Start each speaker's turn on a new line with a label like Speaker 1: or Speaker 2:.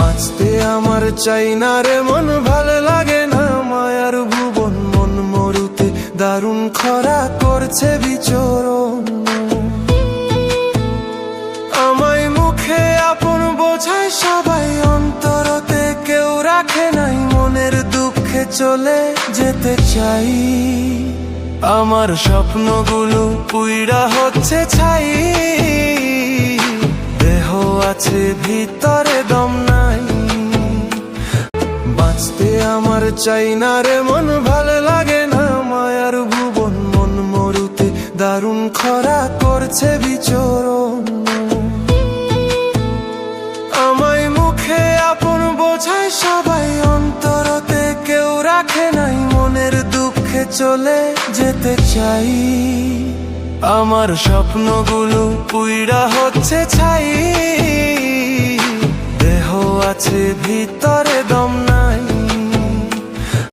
Speaker 1: বাঁচতে আমার চাই না রে মন, ভালো লাগে না মায়ার ভুবন। মন মরুতে দারুণ খরা করছে বিচরণ। আমায় মুখে আপন বোঝায় সবাই, অন্তরতে কেউ রাখে নাই। মনের দুঃখে চলে যেতে চাই, আমার স্বপ্নগুলো পুইরা হচ্ছে ছাই। দেহ আছে ভিতরে দম নাই, বাঁচতে আমার চাই না রে মন, ভালো লাগে না মায়ার ভুবন। মন মরুতে দারুণ খরা করছে বিচরণ। আমায় মুখে আপন বোঝায় সবাই, অন্তরতে কেউ রাখে নাই। মনের দুঃখে চলে যেতে চাই, আমার স্বপ্নগুলো পুইরা হচ্ছে ছাই। দেহ আছে ভিতরে